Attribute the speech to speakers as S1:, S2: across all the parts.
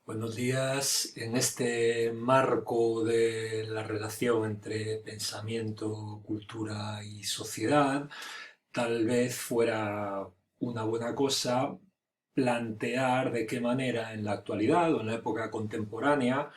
S1: Buenos días. En este marco de la relación entre pensamiento, cultura y sociedad, tal vez fuera una buena cosa plantear de qué manera en la actualidad o en la época contemporánea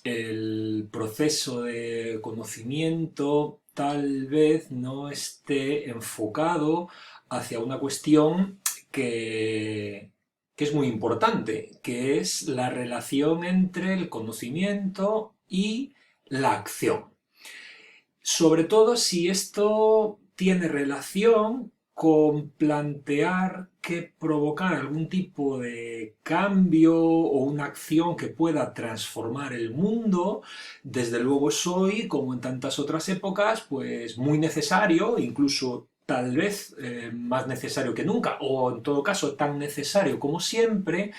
S1: el proceso de conocimiento tal vez no esté enfocado hacia una cuestión que, que es muy importante, que es la relación entre el conocimiento y la acción. Sobre todo si esto tiene relación con plantear que provocar algún tipo de cambio o una acción que pueda transformar el mundo, desde luego es hoy, como en tantas otras épocas, pues muy necesario, incluso tal vez más necesario que nunca, o en todo caso tan necesario como siempre,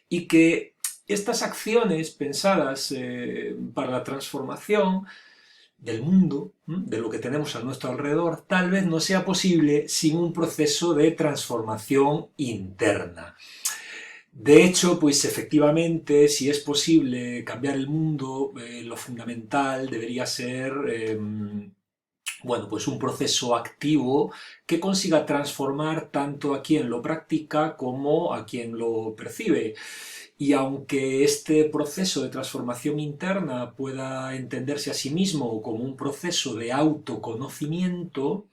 S1: y que estas acciones pensadas para la transformación del mundo, de lo que tenemos a nuestro alrededor, tal vez no sea posible sin un proceso de transformación interna. De hecho, pues efectivamente, si es posible cambiar el mundo, lo fundamental debería ser, bueno, pues un proceso activo que consiga transformar tanto a quien lo practica como a quien lo percibe. Y aunque este proceso de transformación interna pueda entenderse a sí mismo como un proceso de autoconocimiento,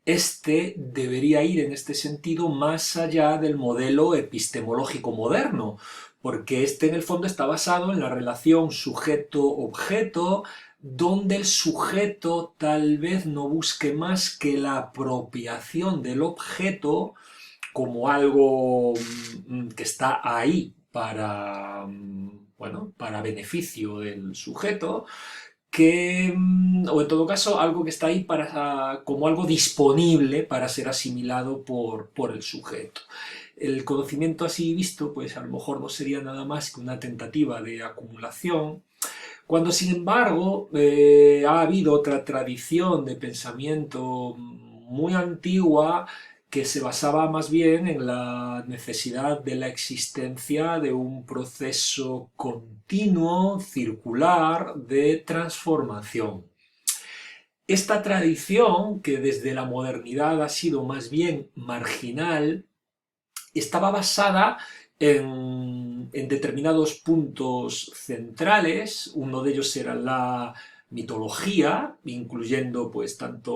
S1: este debería ir en este sentido más allá del modelo epistemológico moderno, porque este en el fondo está basado en la relación sujeto-objeto, donde el sujeto tal vez no busque más que la apropiación del objeto como algo que está ahí para, bueno, para beneficio del sujeto, que, o en todo caso, algo que está ahí para, como algo disponible para ser asimilado por el sujeto. El conocimiento así visto, pues a lo mejor no sería nada más que una tentativa de acumulación, cuando sin embargo ha habido otra tradición de pensamiento muy antigua que se basaba más bien en la necesidad de la existencia de un proceso continuo, circular, de transformación. Esta tradición, que desde la modernidad ha sido más bien marginal, estaba basada en determinados puntos centrales. Uno de ellos era la mitología, incluyendo pues tanto,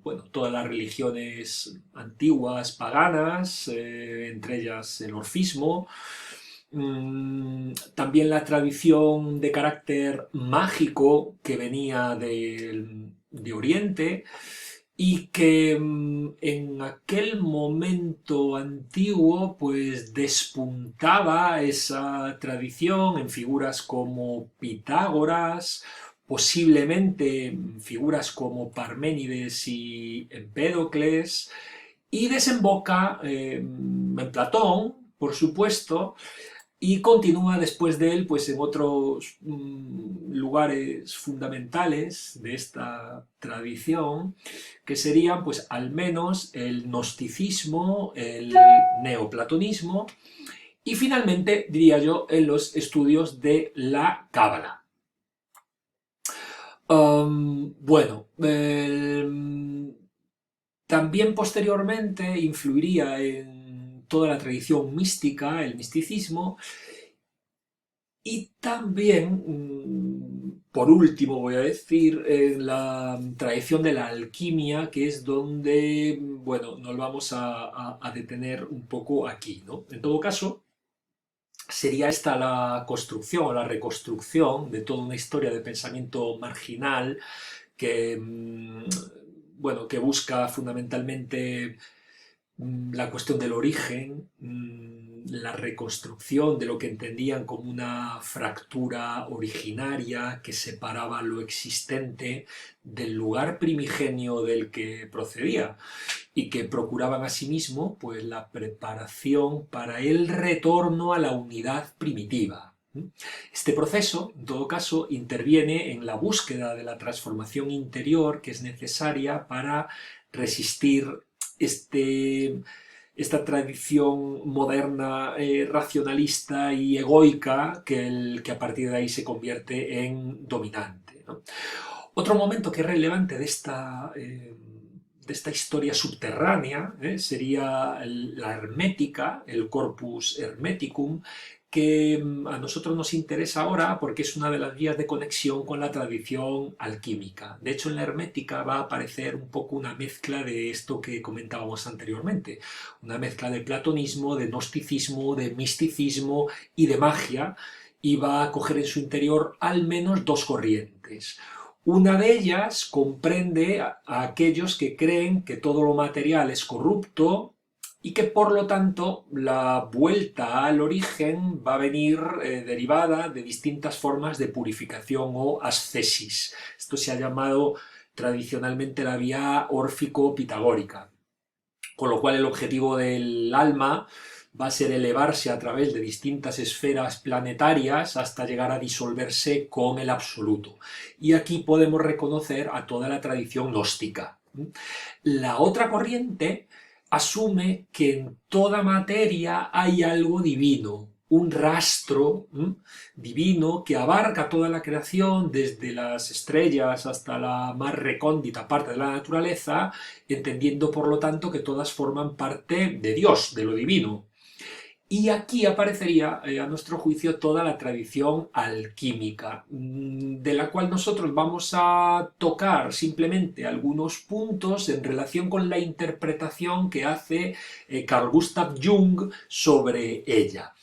S1: bueno, todas las religiones antiguas, paganas, entre ellas el orfismo, también la tradición de carácter mágico que venía de Oriente, y que en aquel momento antiguo pues despuntaba esa tradición en figuras como Pitágoras, posiblemente figuras como Parménides y Empédocles, y desemboca en Platón, por supuesto, y continúa después de él pues en otros lugares fundamentales de esta tradición, que serían pues al menos el gnosticismo, el neoplatonismo y finalmente, diría yo, en los estudios de la cábala. Bueno, también posteriormente influiría en toda la tradición mística, el misticismo, y también, por último, voy a decir, en la tradición de la alquimia, que es donde, bueno, nos vamos a detener un poco aquí, ¿no? En todo caso, sería esta la construcción o la reconstrucción de toda una historia de pensamiento marginal que, bueno, que busca fundamentalmente la cuestión del origen, la reconstrucción de lo que entendían como una fractura originaria que separaba lo existente del lugar primigenio del que procedía, y que procuraban asimismo pues la preparación para el retorno a la unidad primitiva. Este proceso, en todo caso, interviene en la búsqueda de la transformación interior que es necesaria para resistir este, esta tradición moderna, racionalista y egoica que a partir de ahí se convierte en dominante, ¿no? Otro momento que es relevante de esta historia subterránea sería la hermética, el corpus hermeticum, que a nosotros nos interesa ahora porque es una de las vías de conexión con la tradición alquímica. De hecho, en la hermética va a aparecer un poco una mezcla de esto que comentábamos anteriormente, una mezcla de platonismo, de gnosticismo, de misticismo y de magia, y va a coger en su interior al menos dos corrientes. Una de ellas comprende a aquellos que creen que todo lo material es corrupto y que por lo tanto la vuelta al origen va a venir derivada de distintas formas de purificación o ascesis. Esto se ha llamado tradicionalmente la vía órfico-pitagórica, con lo cual el objetivo del alma va a ser elevarse a través de distintas esferas planetarias hasta llegar a disolverse con el absoluto. Y aquí podemos reconocer a toda la tradición gnóstica. La otra corriente asume que en toda materia hay algo divino, un rastro divino que abarca toda la creación, desde las estrellas hasta la más recóndita parte de la naturaleza, entendiendo por lo tanto que todas forman parte de Dios, de lo divino. Y aquí aparecería, a nuestro juicio, toda la tradición alquímica, de la cual nosotros vamos a tocar simplemente algunos puntos en relación con la interpretación que hace Carl Gustav Jung sobre ella.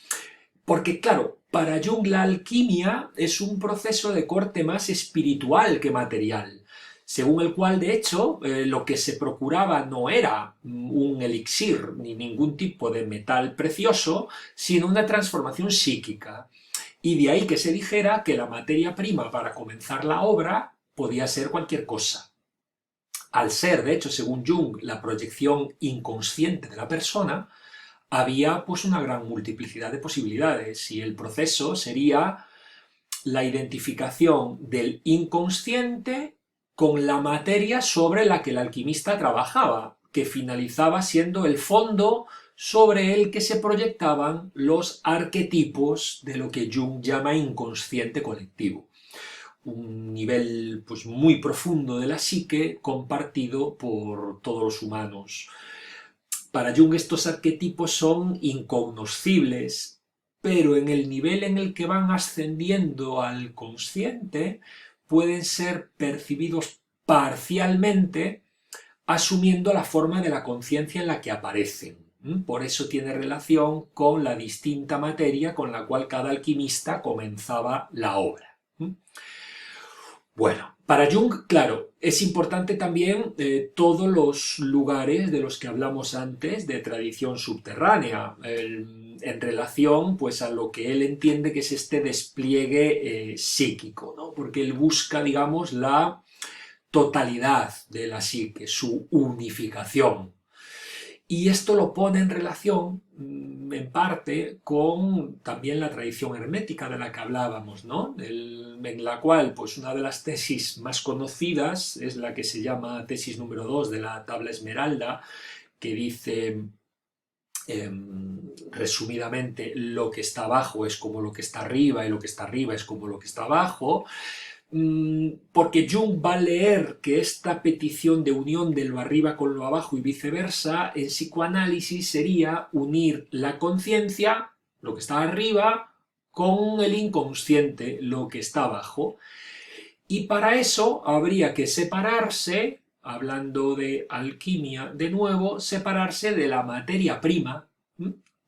S1: Porque, claro, para Jung la alquimia es un proceso de corte más espiritual que material, según el cual, de hecho, lo que se procuraba no era un elixir ni ningún tipo de metal precioso, sino una transformación psíquica. Y de ahí que se dijera que la materia prima para comenzar la obra podía ser cualquier cosa. Al ser, de hecho, según Jung, la proyección inconsciente de la persona, había pues una gran multiplicidad de posibilidades y el proceso sería la identificación del inconsciente con la materia sobre la que el alquimista trabajaba, que finalizaba siendo el fondo sobre el que se proyectaban los arquetipos de lo que Jung llama inconsciente colectivo. Un nivel pues, muy profundo de la psique compartido por todos los humanos. Para Jung estos arquetipos son incognoscibles, pero en el nivel en el que van ascendiendo al consciente pueden ser percibidos parcialmente asumiendo la forma de la conciencia en la que aparecen. Por eso tiene relación con la distinta materia con la cual cada alquimista comenzaba la obra. Bueno, para Jung, claro, es importante también todos los lugares de los que hablamos antes de tradición subterránea, en relación pues, a lo que él entiende que es este despliegue psíquico, ¿no? Porque él busca, digamos, la totalidad de la psique, su unificación. Y esto lo pone en relación, en parte, con también la tradición hermética de la que hablábamos, ¿no? En la cual, pues una de las tesis más conocidas es la que se llama tesis número 2 de la tabla Esmeralda, que dice, resumidamente, lo que está abajo es como lo que está arriba y lo que está arriba es como lo que está abajo, porque Jung va a leer que esta petición de unión de lo arriba con lo abajo y viceversa, en psicoanálisis sería unir la conciencia, lo que está arriba, con el inconsciente, lo que está abajo. Y para eso habría que separarse, hablando de alquimia de nuevo, separarse de la materia prima,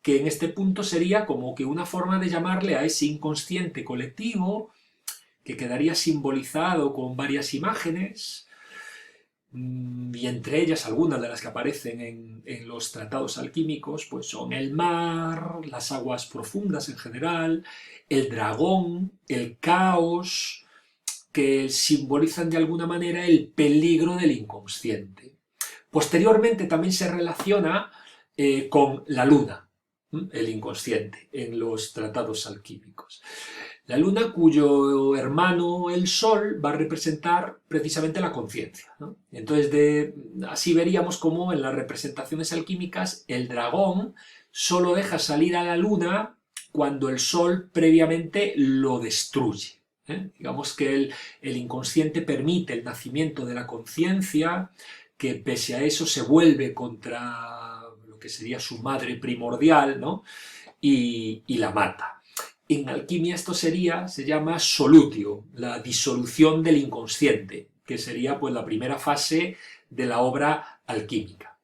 S1: que en este punto sería como que una forma de llamarle a ese inconsciente colectivo, que quedaría simbolizado con varias imágenes, y entre ellas algunas de las que aparecen en los tratados alquímicos, pues son el mar, las aguas profundas en general, el dragón, el caos, que simbolizan de alguna manera el peligro del inconsciente. Posteriormente también se relaciona con la luna, el inconsciente, en los tratados alquímicos. La luna cuyo hermano, el sol, va a representar precisamente la conciencia, ¿no? Entonces, así veríamos cómo en las representaciones alquímicas el dragón solo deja salir a la luna cuando el sol previamente lo destruye. Digamos que el inconsciente permite el nacimiento de la conciencia, que pese a eso se vuelve contra lo que sería su madre primordial, ¿no? y la mata. En alquimia esto se llama solutio, la disolución del inconsciente, que sería pues la primera fase de la obra alquímica.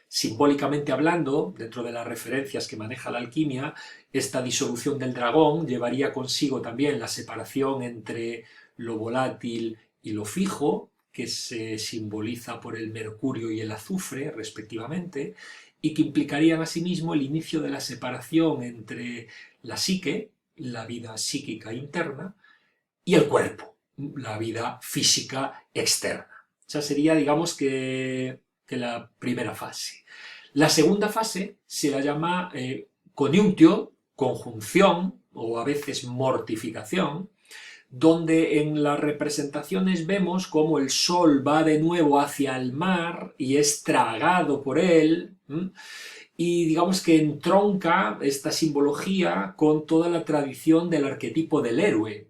S1: Simbólicamente hablando, dentro de las referencias que maneja la alquimia, esta disolución del dragón llevaría consigo también la separación entre lo volátil y lo fijo, que se simboliza por el mercurio y el azufre, respectivamente, y que implicarían asimismo el inicio de la separación entre la psique, la vida psíquica interna, y el cuerpo, la vida física externa. Esa sería, digamos, que la primera fase. La segunda fase se la llama coniunctio, conjunción, o a veces mortificación, donde en las representaciones vemos cómo el sol va de nuevo hacia el mar y es tragado por él, y digamos que entronca esta simbología con toda la tradición del arquetipo del héroe,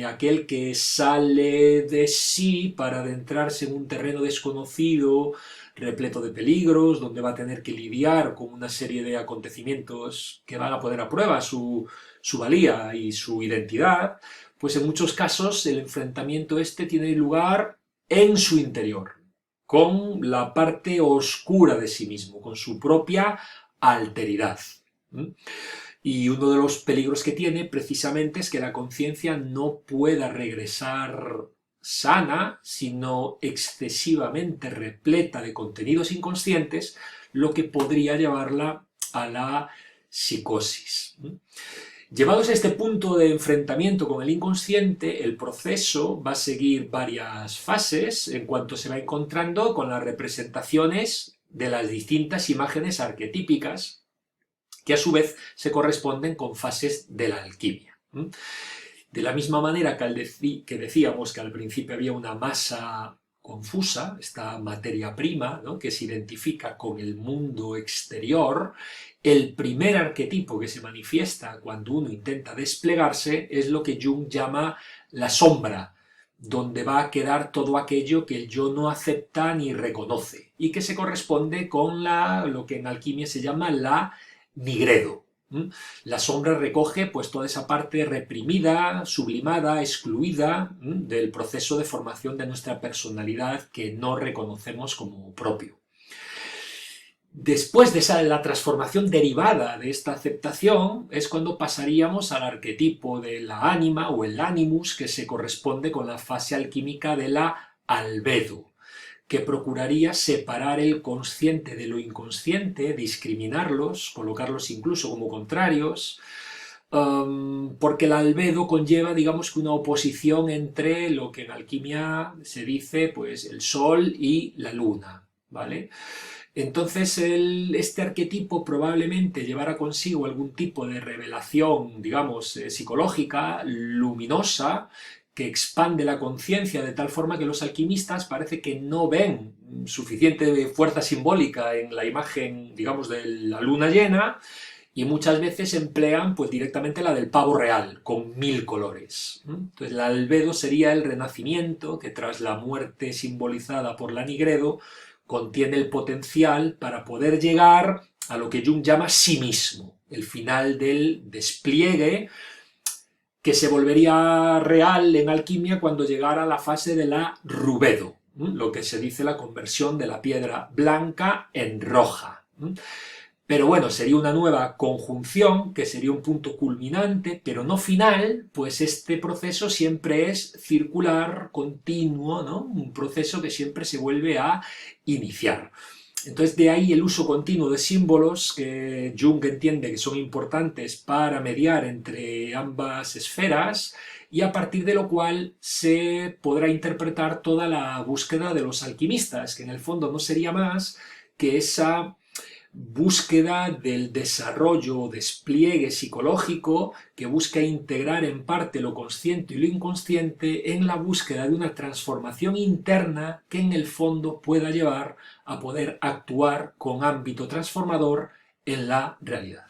S1: aquel que sale de sí para adentrarse en un terreno desconocido, repleto de peligros, donde va a tener que lidiar con una serie de acontecimientos que van a poner a prueba su valía y su identidad. Pues en muchos casos el enfrentamiento este tiene lugar en su interior, con la parte oscura de sí mismo, con su propia alteridad. Y uno de los peligros que tiene precisamente es que la conciencia no pueda regresar sana, sino excesivamente repleta de contenidos inconscientes, lo que podría llevarla a la psicosis. Llevados a este punto de enfrentamiento con el inconsciente, el proceso va a seguir varias fases en cuanto se va encontrando con las representaciones de las distintas imágenes arquetípicas, que a su vez se corresponden con fases de la alquimia. De la misma manera que decíamos que al principio había una masa confusa, esta materia prima, ¿no?, que se identifica con el mundo exterior, el primer arquetipo que se manifiesta cuando uno intenta desplegarse es lo que Jung llama la sombra, donde va a quedar todo aquello que el yo no acepta ni reconoce, y que se corresponde con lo que en alquimia se llama la nigredo. La sombra recoge pues toda esa parte reprimida, sublimada, excluida del proceso de formación de nuestra personalidad que no reconocemos como propio. Después de la transformación derivada de esta aceptación es cuando pasaríamos al arquetipo de la ánima o el animus, que se corresponde con la fase alquímica de la albedo, que procuraría separar el consciente de lo inconsciente, discriminarlos, colocarlos incluso como contrarios, porque el albedo conlleva, digamos, que una oposición entre lo que en alquimia se dice, pues, el sol y la luna, ¿vale? Entonces este arquetipo probablemente llevará consigo algún tipo de revelación, digamos, psicológica, luminosa, que expande la conciencia de tal forma que los alquimistas parece que no ven suficiente fuerza simbólica en la imagen, digamos, de la luna llena, y muchas veces emplean pues directamente la del pavo real, con 1000 colores. Entonces el albedo sería el renacimiento que tras la muerte simbolizada por la nigredo contiene el potencial para poder llegar a lo que Jung llama sí mismo, el final del despliegue, que se volvería real en alquimia cuando llegara a la fase de la rubedo, lo que se dice la conversión de la piedra blanca en roja. Pero bueno, sería una nueva conjunción, que sería un punto culminante, pero no final, pues este proceso siempre es circular, continuo, ¿no? Un proceso que siempre se vuelve a iniciar. Entonces de ahí el uso continuo de símbolos que Jung entiende que son importantes para mediar entre ambas esferas, y a partir de lo cual se podrá interpretar toda la búsqueda de los alquimistas, que en el fondo no sería más que esa búsqueda del desarrollo o despliegue psicológico que busca integrar en parte lo consciente y lo inconsciente en la búsqueda de una transformación interna que en el fondo pueda llevar a poder actuar con ámbito transformador en la realidad.